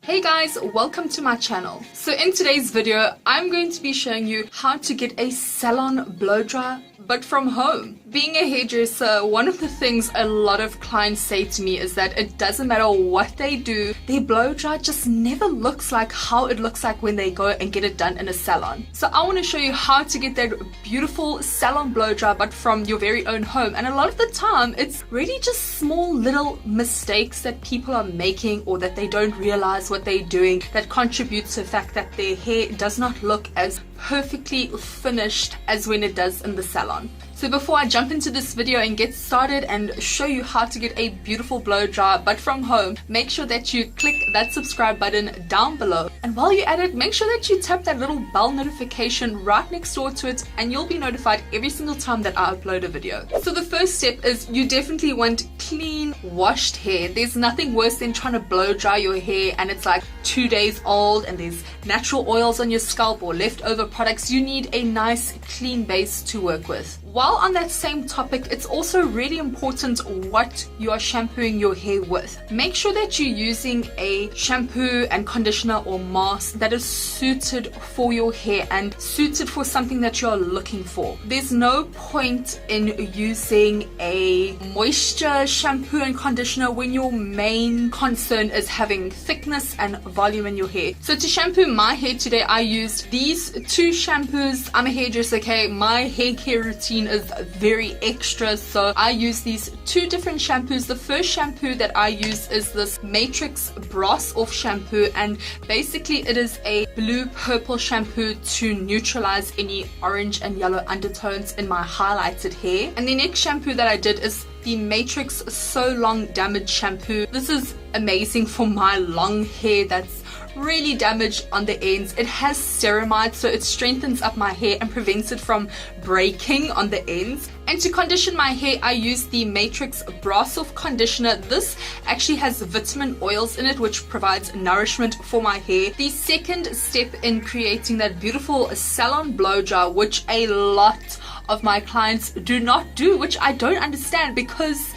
Hey guys, welcome to my channel. So in today's video, I'm going to be showing you how to get a salon blow dry, but from home. Being a hairdresser, one of the things a lot of clients say to me is that it doesn't matter what they do, their blow dry just never looks like how it looks like when they go and get it done in a salon. So I want to show you how to get that beautiful salon blow dry, but from your very own home. And a lot of the time, it's really just small little mistakes that people are making or that they don't realize what they're doing that contributes to the fact that their hair does not look as perfectly finished as when it does in the salon. So before I jump into this video and get started and show you how to get a beautiful blow dry but from home, make sure that you click that subscribe button down below. And while you're at it, make sure that you tap that little bell notification right next door to it and you'll be notified every single time that I upload a video. So the first step is you definitely want clean, washed hair. There's nothing worse than trying to blow dry your hair and it's like 2 days old and there's natural oils on your scalp or leftover products. You need a nice clean base to work with. While on that same topic, it's also really important what you are shampooing your hair with. Make sure that you're using a shampoo and conditioner or mask that is suited for your hair and suited for something that you're looking for. There's no point in using a moisture shampoo and conditioner when your main concern is having thickness and volume in your hair. So to shampoo my hair today, I used these two shampoos. I'm a hairdresser, okay? My hair care routine is very extra, so I use these two different shampoos. The first shampoo that I use is this Matrix Bros Off shampoo, and basically it is a blue purple shampoo to neutralize any orange and yellow undertones in my highlighted hair. And the next shampoo that I did is the Matrix So Long Damage shampoo. This is amazing for my long hair that's really damaged on the ends. It has ceramide, so it strengthens up my hair and prevents it from breaking on the ends. And to condition my hair, I use the Matrix Bros Off conditioner. This actually has vitamin oils in it, which provides nourishment for my hair. The second step in creating that beautiful salon blow dry, which a lot of my clients do not do, which I don't understand, because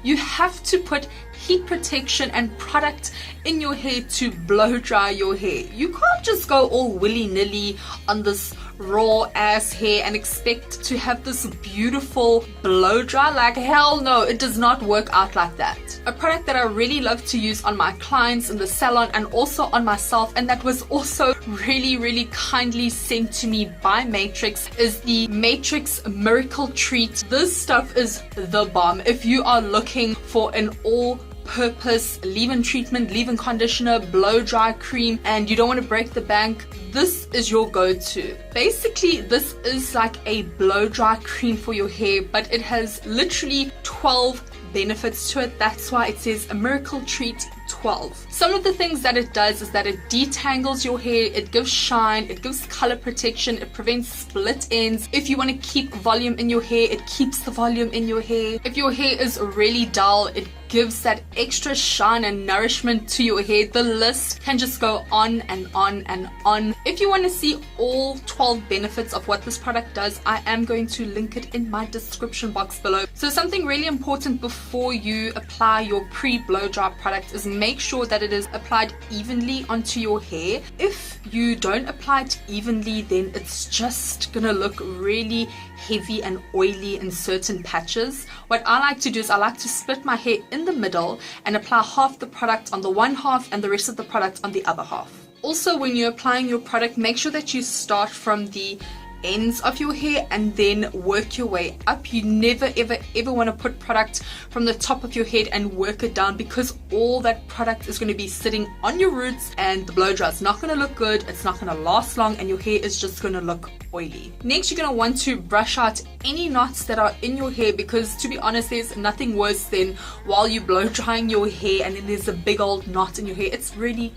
you have to put heat protection and product in your hair to blow dry your hair. You can't just go all willy-nilly on this raw ass hair and expect to have this beautiful blow dry. Like, hell no, it does not work out like that. A product that I really love to use on my clients in the salon and also on myself, and that was also really kindly sent to me by Matrix, is the Matrix Miracle Treat. This stuff is the bomb. If you are looking for an all-purpose leave-in treatment, leave-in conditioner, blow dry cream, and you don't want to break the bank, this is your go-to. Basically, this is like a blow dry cream for your hair, but it has literally 12 benefits to it. That's why it says a miracle treat 12. Some of the things that it does is that it detangles your hair, it gives shine, it gives color protection, it prevents split ends. If you want to keep volume in your hair, it keeps the volume in your hair. If your hair is really dull, it gives that extra shine and nourishment to your hair. The list can just go on and on and on. If you want to see all 12 benefits of what this product does, I am going to link it in my description box below. So something really important before you apply your pre-blow dry product is make sure that it is applied evenly onto your hair. If you don't apply it evenly, then it's just gonna look really heavy and oily in certain patches. What I like to do is I like to split my hair in the middle and apply half the product on the one half and the rest of the product on the other half. Also, when you're applying your product, make sure that you start from the ends of your hair and then work your way up. You never ever want to put product from the top of your head and work it down, because all that product is going to be sitting on your roots and the blow dry is not going to look good, it's not going to last long, and your hair is just going to look oily. Next, you're going to want to brush out any knots that are in your hair, because to be honest, there's nothing worse than while you blow drying your hair and then there's a big old knot in your hair. It's really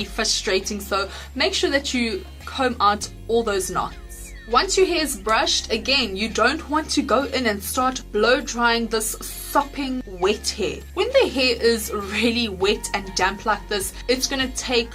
frustrating. So make sure that you comb out all those knots. Once your hair is brushed, again, you don't want to go in and start blow drying this sopping wet hair. When the hair is really wet and damp like this, it's going to take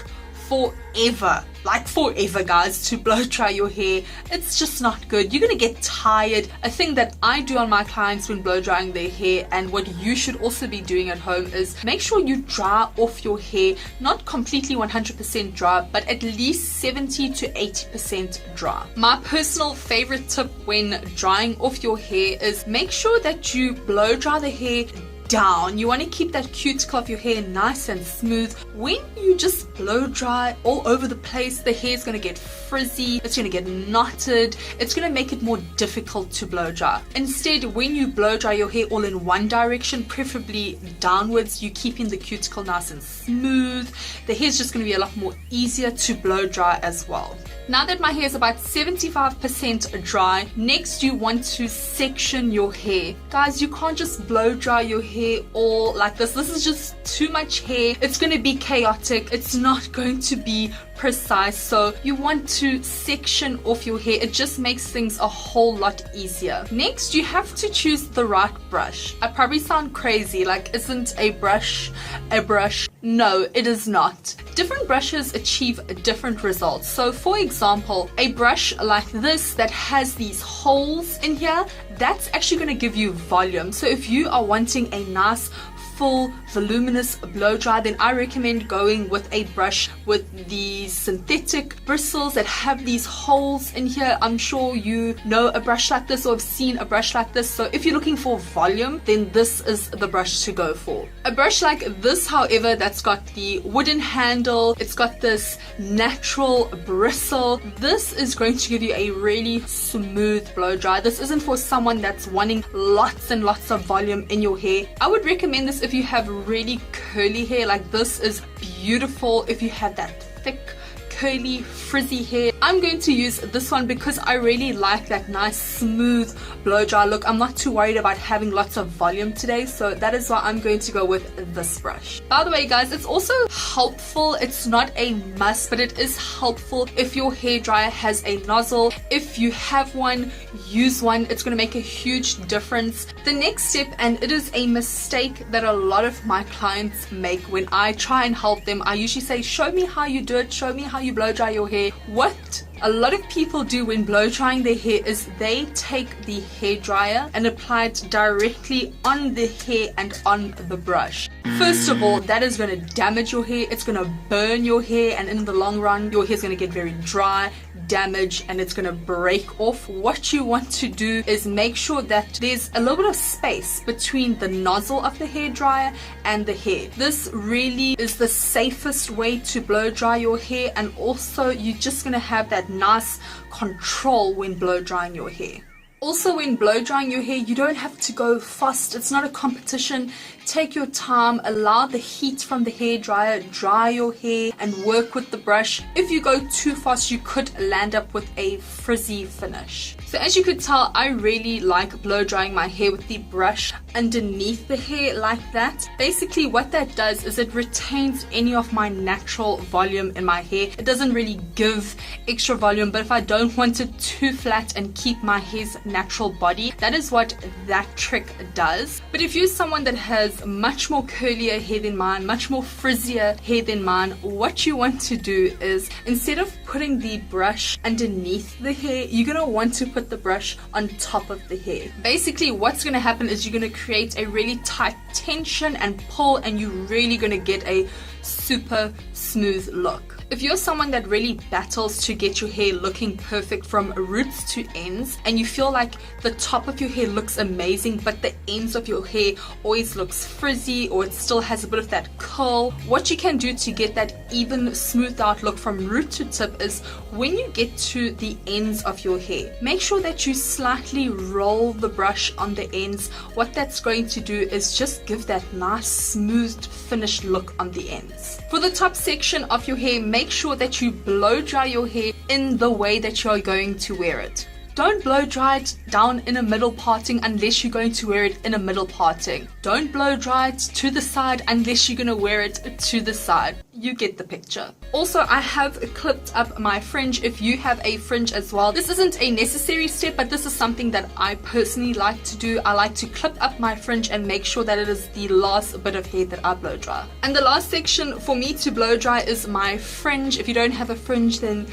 forever, like forever, guys, to blow dry your hair. It's just not good. You're gonna get tired. A thing that I do on my clients when blow drying their hair, and what you should also be doing at home, is make sure you dry off your hair, not completely 100% dry, but at least 70 to 80% dry. My personal favorite tip when drying off your hair is make sure that you blow dry the hair down. You want to keep that cuticle of your hair nice and smooth. When you just blow dry all over the place, the hair is going to get frizzy, it's going to get knotted, it's going to make it more difficult to blow dry. Instead, when you blow dry your hair all in one direction, preferably downwards, you're keeping the cuticle nice and smooth. The hair is just going to be a lot more easier to blow dry as well. Now that my hair is about 75% dry, next you want to section your hair. Guys, you can't just blow dry your hair all like this. This is just too much hair. It's going to be chaotic. It's not going to be precise. So you want to section off your hair. It just makes things a whole lot easier. Next, you have to choose the right brush. I probably sound crazy, like isn't a brush a brush? No, it is not. Different brushes achieve different results. So for example, a brush like this that has these holes in here, that's actually going to give you volume. So if you are wanting a nice full voluminous blow dry, then I recommend going with a brush with these synthetic bristles that have these holes in here. I'm sure you know a brush like this or have seen a brush like this. So if you're looking for volume, then this is the brush to go for. A brush like this, however, that's got the wooden handle, it's got this natural bristle, this is going to give you a really smooth blow dry. This isn't for someone that's wanting lots and lots of volume in your hair. I would recommend this if you have really curly hair. Like this is beautiful if you have that thick curly frizzy hair. I'm going to use this one because I really like that nice smooth blow dry look. I'm not too worried about having lots of volume today, so that is why I'm going to go with this brush. By the way, guys, it's also helpful, it's not a must, but it is helpful if your hairdryer has a nozzle. If you have one, use one. It's going to make a huge difference. The next step, and it is a mistake that a lot of my clients make when I try and help them, I usually say, show me how you do it, show me how you blow dry your hair. What a lot of people do when blow drying their hair is they take the hair dryer and apply it directly on the hair and on the brush. First of all, that is going to damage your hair, it's going to burn your hair, and in the long run your hair is going to get very dry, damaged, and it's going to break off. What you want to do is make sure that there's a little bit of space between the nozzle of the hair dryer and the hair. This really is the safest way to blow dry your hair, and also you're just going to have that nice control when blow drying your hair. Also, when blow drying your hair, you don't have to go fast. It's not a competition. Take your time, allow the heat from the hair dryer, dry your hair and work with the brush. If you go too fast, you could land up with a frizzy finish. So as you could tell, I really like blow drying my hair with the brush underneath the hair like that. Basically what that does is it retains any of my natural volume in my hair. It doesn't really give extra volume, but if I don't want it too flat and keep my hair's natural body, that is what that trick does. But if you're someone that has much more curlier hair than mine, much more frizzier hair than mine, what you want to do is, instead of putting the brush underneath the hair, you're going to want to put the brush on top of the hair. Basically what's going to happen is you're going to create a really tight tension and pull, and you're really going to get a super smooth look. If you're someone that really battles to get your hair looking perfect from roots to ends, and you feel like the top of your hair looks amazing but the ends of your hair always looks frizzy or it still has a bit of that curl, what you can do to get that even smoothed out look from root to tip is, when you get to the ends of your hair, make sure that you slightly roll the brush on the ends. What that's going to do is just give that nice smoothed finished look on the ends. For the top section of your hair, make sure that you blow dry your hair in the way that you're going to wear it. Don't blow dry it down in a middle parting unless you're going to wear it in a middle parting. Don't blow dry it to the side unless you're going to wear it to the side. You get the picture. Also, I have clipped up my fringe if you have a fringe as well. This isn't a necessary step, but this is something that I personally like to do. I like to clip up my fringe and make sure that it is the last bit of hair that I blow dry. And the last section for me to blow dry is my fringe. If you don't have a fringe, then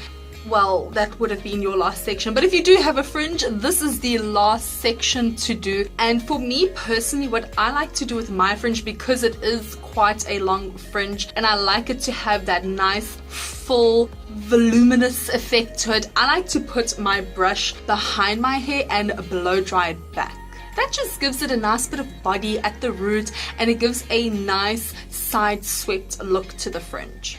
well, that would have been your last section. But if you do have a fringe, this is the last section to do. And for me personally, what I like to do with my fringe, because it is quite a long fringe and I like it to have that nice full voluminous effect to it, I like to put my brush behind my hair and blow dry it back. That just gives it a nice bit of body at the root and it gives a nice side swept look to the fringe.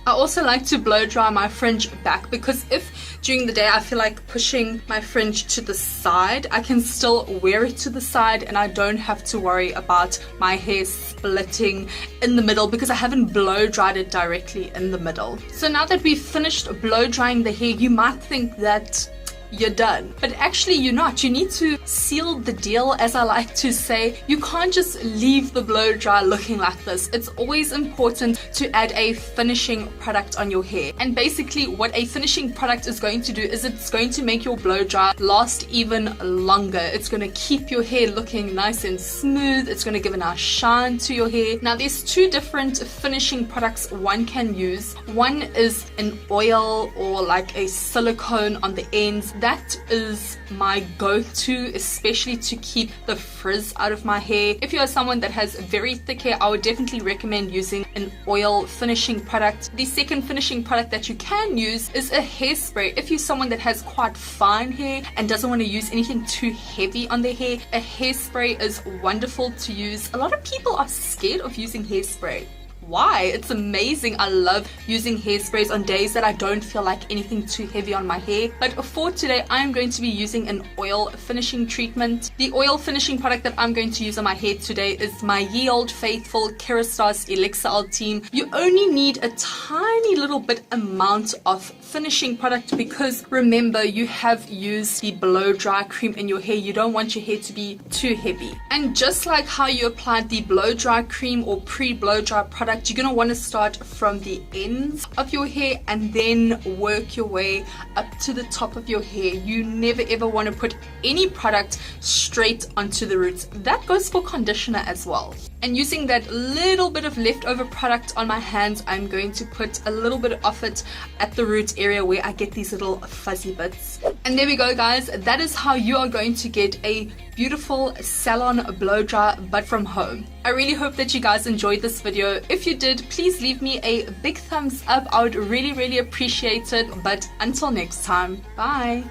I also like to blow dry my fringe back, because if during the day I feel like pushing my fringe to the side, I can still wear it to the side and I don't have to worry about my hair splitting in the middle because I haven't blow dried it directly in the middle. So now that we've finished blow drying the hair, you might think that you're done, but actually you're not. You need to seal the deal, as I like to say. You can't just leave the blow dry looking like this. It's always important to add a finishing product on your hair, and basically what a finishing product is going to do is it's going to make your blow dry last even longer. It's going to keep your hair looking nice and smooth. It's going to give a nice shine to your hair. Now there's two different finishing products one can use. One is an oil or like a silicone on the ends. That is my go-to, especially to keep the frizz out of my hair. If you are someone that has very thick hair, I would definitely recommend using an oil finishing product. The second finishing product that you can use is a hairspray. If you're someone that has quite fine hair and doesn't want to use anything too heavy on their hair, a hairspray is wonderful to use. A lot of people are scared of using hairspray. Why? It's amazing. I love using hairsprays on days that I don't feel like anything too heavy on my hair. But for today, I'm going to be using an oil finishing treatment. The oil finishing product that I'm going to use on my hair today is my ye old faithful Kerastase Elixir Ultime. You only need a tiny little bit amount of finishing product because remember, you have used the blow dry cream in your hair. You don't want your hair to be too heavy. And just like how you applied the blow dry cream or pre-blow dry product, you're going to want to start from the ends of your hair and then work your way up to the top of your hair. You never ever want to put any product straight onto the roots. That goes for conditioner as well. And using that little bit of leftover product on my hands, I'm going to put a little bit of it at the root area where I get these little fuzzy bits. And there we go, guys. That is how you are going to get a beautiful salon blow dry, but from home. I really hope that you guys enjoyed this video. If you did, please leave me a big thumbs up. I would really appreciate it. But until next time, bye.